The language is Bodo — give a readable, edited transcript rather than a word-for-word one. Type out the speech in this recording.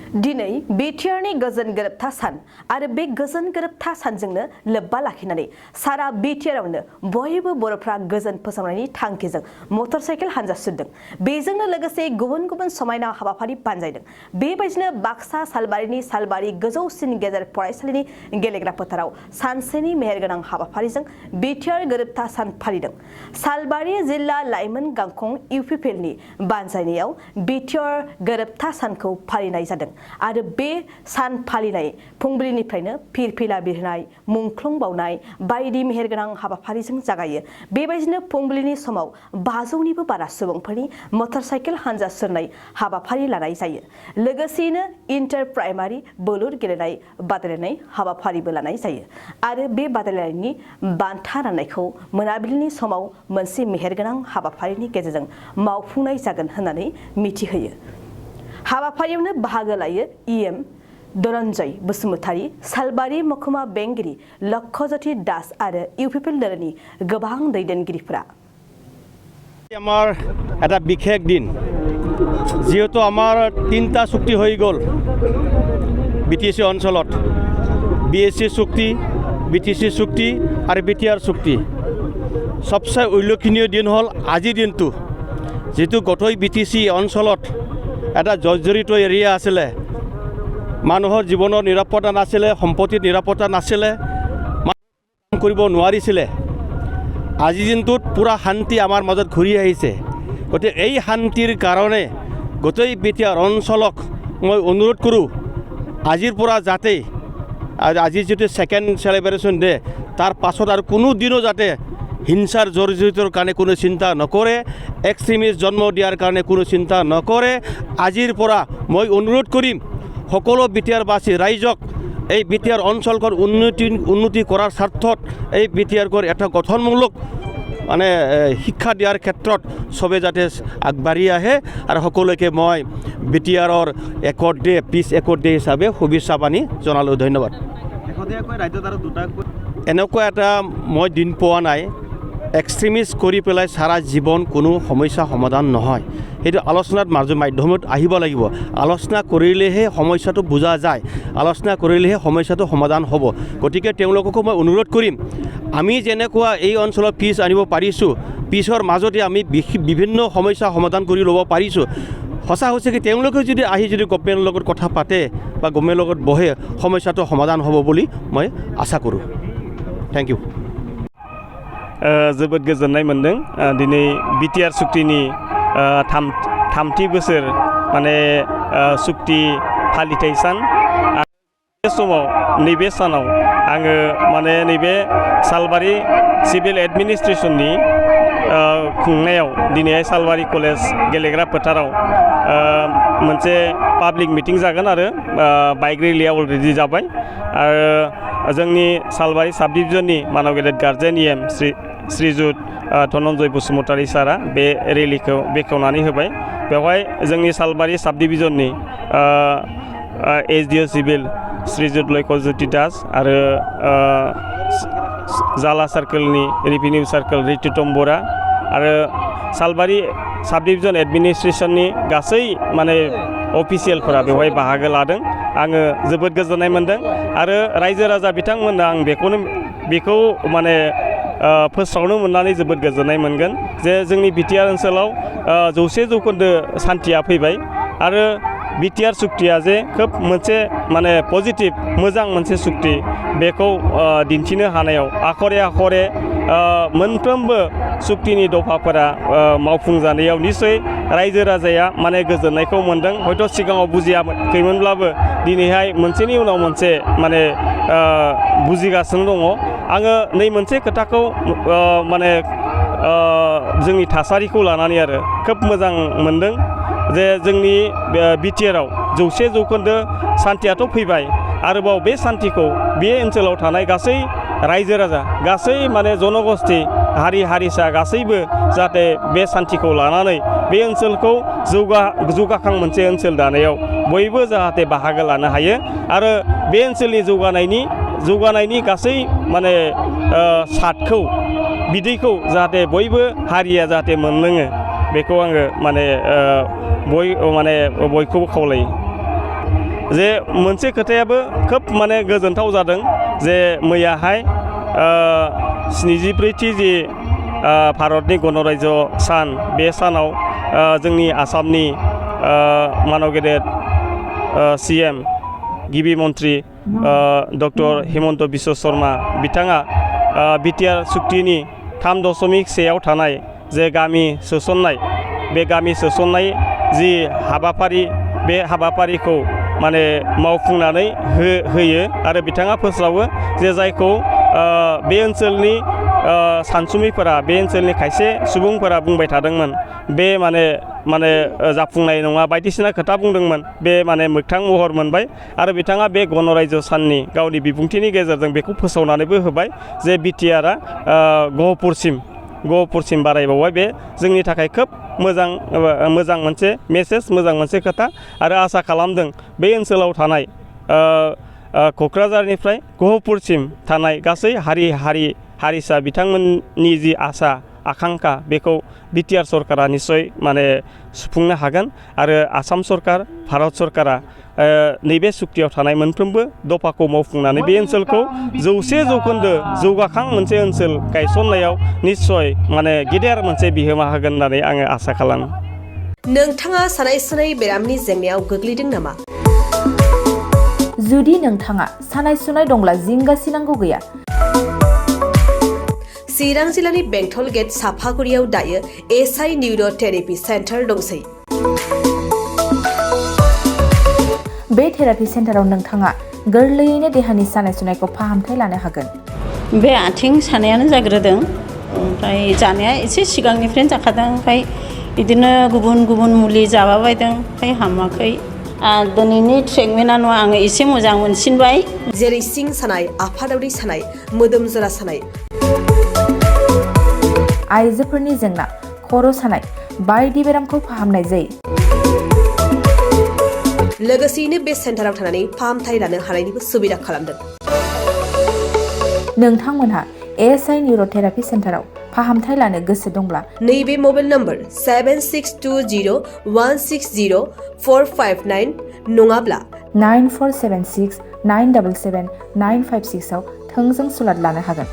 दिनै बिटिआरनि गोजोन गोरोबथा सान आरो बे गोजोन गोरोबथा सानजोंनो लोब्बा लाखिनानै सारा बिटिआरआवनो बयबो बर'फ्रा गोजोन फोसावनायनि थांखिजों मटरसाइकेल हानजा सुरदों। बेजोंनो लोगोसे गुबुन गुबुन समायना हाबाफारि बानजायदों। बेबायदिनो बाक्सा सालबारिनि सालबारि गोजौसिन गेजेर फरायसालिनि गेलेग्रा फोथाराव सानसेनि मेहेरगोनां हाबाफारिजों बिटिआर गोरोबथा सान फालिदों। सालबारि जिल्ला लाइमोन गांखं इउपिपिएलनि बानजायनायाव बिटिआर गोरोबथा सानखौ फालिनाय जादों। आरो बे सान फालिनाय फुंबिलिनिफ्रायनो फिरफिला बिरहोनाय मुंख्लं बावनाय बायदि मेहेरगोनां हाबाफारिजों जागायो। बेबायदिनो फुंबिलिनि समाव 500निबो बारा सुबुंफोरनि मटरसाइकेल हानजा सुरनाय हाबाफारि लानाय जायो। लोगोसेयैनो इन्टार प्राइमारि बोलुर गेलेनाय बादायलायनाय हाबाफारिबो लानाय जायो। आरो बे बादायलायनायनि बान्था राननायखौ मोनाबिलिनि समाव मोनसे मेहेरगोनां हाबाफारिनि गेजेरजों मावफुंनाय जागोन होननानै मिथिहोयो। हाबाफारियावनो बाहागो लायो इएम धनन्जय बसुमतारी, सालबारि महकुमा बेंगिरि लक्ष्यज्योति दास आरो इउपिपिएल दलनि गोबां दैदेनगिरिफोरा। আমাৰ এটা বিশেষ দিন, যেহেতু আমাৰ 3টা চুক্তি হৈ গ'ল বিটিচি অঞ্চলত, বিএসসি চুক্তি, বিটিচি চুক্তি আৰু বিটিআৰ চুক্তি। সবচে উল্লেখনীয় দিন হ'ল আজিৰ দিনটো, যেটো গোটেই বিটিচি অঞ্চলত এটা জৰ্জৰিত এৰিয়া আছিলে, মানুহৰ জীৱনৰ নিৰাপত্তা নাছিলে, সম্পত্তিৰ নিৰাপত্তা নাছিলে, কৰিব নোৱাৰিছিলে। আজিৰ দিনটোত পুৰা শান্তি আমাৰ মাজত ঘূৰি আহিছে। গতিকে এই শান্তিৰ কাৰণে গোটেই বিটিআৰ অঞ্চলক মই অনুৰোধ কৰোঁ, আজিৰ পৰা যাতে আজি যিটো ছেকেণ্ড চেলিব্ৰেশ্যন ডে, তাৰ পাছত আৰু কোনো দিনো যাতে হিংসাৰ জৰ্জৰিতৰ কাৰণে কোনো চিন্তা নকৰে, এক্সট্ৰিমিষ্ট জন্ম দিয়াৰ কাৰণে কোনো চিন্তা নকৰে। আজিৰ পৰা মই অনুৰোধ কৰিম সকলো বিটিআৰবাসী ৰাইজক এই বিটিআৰ অঞ্চলখন উন্নতি কৰাৰ স্বাৰ্থত এই বিটিআৰকৰ এটা গঠনমূলক মানে শিক্ষা দিয়াৰ ক্ষেত্ৰত চবে যাতে আগবাঢ়ি আহে। আৰু সকলোকে মই বিটিআৰৰ একৰ্ড ডে, পিছ একৰ্ড ডে হিচাপে শুভেচ্ছা বাণী জনালোঁ। ধন্যবাদ। এনেকুৱা এটা মই দিন পোৱা নাই এক্সট্ৰিমিষ্ট কৰি পেলাই সারা জীৱন কোনো সমস্যা সমাধান নহয়। সেইটো আলোচনাৰ মাধ্যমত আহিব লাগিব। আলোচনা কৰিলেহে সমস্যাটো বুজা যায়, আলোচনা কৰিলেহে সমস্যাটো সমাধান হ'ব। গতিকে তেওঁলোককো মই অনুৰোধ কৰিম, আমি যেনেকুৱা এই অঞ্চলত পিছ আনিব পাৰিছোঁ, পিছৰ মাজতে আমি বিভিন্ন সমস্যা সমাধান কৰি ল'ব পাৰিছোঁ। সঁচা হৈছে কি তেওঁলোকে যদি আহি যদি গভৰ্ণমেণ্টৰ লগত কথা পাতে বা গভৰ্ণমেণ্টৰ লগত বহে, সমস্যাটো সমাধান হ'ব বুলি মই আশা কৰোঁ। Thank you. जोबोद गोजोननाय मोनदों। दिनै बिटिआर सुक्तिनि थामथि बोसोर माने सुक्ति फालिथाय सान। बे समाव नैबे सानाव आङो माने नैबे सालबारि सिभिल एडमिनिस्ट्रेशननि खुंनायाव दिनैहाय सालबारि कलेज गेलेग्रा फोथाराव मोनसे पाब्लिक मिटिं जागोन आरो बाइक रेलिया अलरेडि जाबाय। आरो जोंनि सालबारि साब डिभिजननि मानव गेदेर गार्जेन इएम श्रीजुत धनन्जय बसुमतारी सारा बे रेलिखौ बेखेवनानै होबाय। बेवहाय जोंनि सालबारि साब डिभिजननि एसडिअ सिभिल श्रीजुत लक्ष्यज्योति दास आरो जाला सार्कोलनि रेभिनिउ सार्कोल रितुतम बरा आरो सालबारि साब डिभिजन एडमिनिस्ट्रेशननि गासै माने अफिसियेलफोरा बेवहाय बाहागो लादों। आङो जोबोद गोजोननाय मोनदों आरो रायजो राजा बिथांमोननो आं बेखौ माने फोस्रावनो मोननानै जोबोद गोजोननाय मोनगोन जे जोंनि बिटिआर ओनसोलाव 100% सान्थिया फैबाय आरो बिटिआर सुक्तिया जे खोब मोनसे माने पजिटिभ मोजां मोनसे सुक्ति, बेखौ दिन्थिनो हानायाव आखरे आखरे मोनफ्रोमबो सुक्तिनि दफाफोरा मावफुंजानायाव निश्चय रायजो राजाया माने गोजोननायखौ मोनदों। हयथ' सिगाङाव बुजियाखैमोनब्लाबो दिनैहाय मोनसेनि उनाव मोनसे माने बुजिगासिनो दङ। आङो नै मोनसे खोथाखौ माने जोंनि थासारिखौ लानानै आरो खोब मोजां मोनदों जे जोंनि बिटिआराव 100% सान्थियाथ' फैबाय, आरोबाव बे सान्थिखौ बे ओनसोलाव थानाय गासै रायजो राजा, गासै माने जनगोष्ठी, हारि हारिसा गासैबो जाहाथे बे सान्थिखौ लानानै बे ओनसोलखौ जौगाखां मोनसे ओनसोल दानायाव बयबो जाहाथे बाहागो लानो हायो आरो बे ओनसोलनि जौगानायनि गासै माने सादखौ बिदैखौ जाहाथे बयबो हारिया जाहाथे मोनलोङो, बेखौ आङो माने बयखौबो खावलायो। जे मोनसे खोथायाबो खोब माने गोजोनथाव जादों जे मैयाहाय 73थि जि भारतनि गणराज्य सान बे सानाव जोंनि आसामनि मानव गेदेर CM गिबि मन्त्रि डक्टर हिमन्त बिश्व शर्मा बिथाङा बिटिआर सुक्तिनि 3.1 थानाय जे गामि सोसननाय बे गामि सोसननाय जि हाबाफारि बे हाबाफारिखौ माने मावफुंनानै होयो आरो बिथाङा फोस्रावो जे जायखौ बे ओनसोलनि सानसुमैफोरा बे ओनसोलनि खायसे सुबुंफोरा बुंबाय थादोंमोन बे माने जाफुंनाय नङा बायदिसिना खोथा बुंदोंमोन बे माने मोगथां महर मोनबाय आरो बिथाङा बे गणराज्य साननि गावनि बिबुंथिनि गेजेरजों बेखौ फोसावनानैबो होबाय जे बिटिआरआ गहपुरसिम बारायबावबाय बे जोंनि थाखाय खोब मोजां मोनसे मेसेज मोजां मोनसे खोथा आरो आसा खालामदों बे ओनसोलाव थानाय क'क्राझारनिफ्राय गहपुरसिम थानाय गासै हारिसा बिथांमोननि जि आसा आकांक्षा बेखौ बिटिआर सरकारा निश्चय माने सुफुंनो हागोन आरो आसाम सरकार भारत सरकारा नैबे सुक्तियाव थानाय मोनफ्रोमबो दफाखौ मावफुंनानै बे ओनसोलखौ 100% जौगाखां मोनसे ओनसोल गायसननायाव निश्चय माने गेदेर मोनसे बिहोमा होगोन होननानै आङो आसा खालामो। नोंथाङा सानाय सुनाय बेरामनि जेंनायाव गोग्लैदों नामा? जुदि नोंथाङा सानाय सुनाय दंब्ला जिंगासिनांगौ गैया। चिरां जिल्लानि बेंटल गेट साफागुरियाव दायो SI निउर' थेरापि सेन्टार दंसै। बे थेरापि सेन्टाराव नोंथाङा गोरलैयैनो देहानि सानाय सुनायखौ फाहामथाय लानो हागोन। बे आथिं सानायानो जाग्रोदों ओमफ्राय जानाया एसे सिगांनिफ्रायनो जाखादों ओमफ्राय बिदिनो गुबुन मुलि जाबाबायदों ओमफ्राय हामाखै। दिनैनि ट्रिटमेन्टआ आङो एसे मोजां मोनसिनबाय। जेरै सिं सानाय, आफादावरि सानाय, मोदोम जरा सानाय, आइजोफोरनि जेंना, खर' सानाय बायदि बेरामखौ फाहामनाय जायो। लोगोसेयैनो बे सेन्टाराव थानानै फाहामथाय लानो हानायनिबो सुबिदा खालामदों। नोंथांमोनहा SI निउर' थेरापि सेन्टाराव फाहामथाय लानो गोसो दंब्ला नैबे मबाइल नम्बर 7620160459 नङाब्ला 9476977956 आव थोंजों सुलाद लानो हागोन।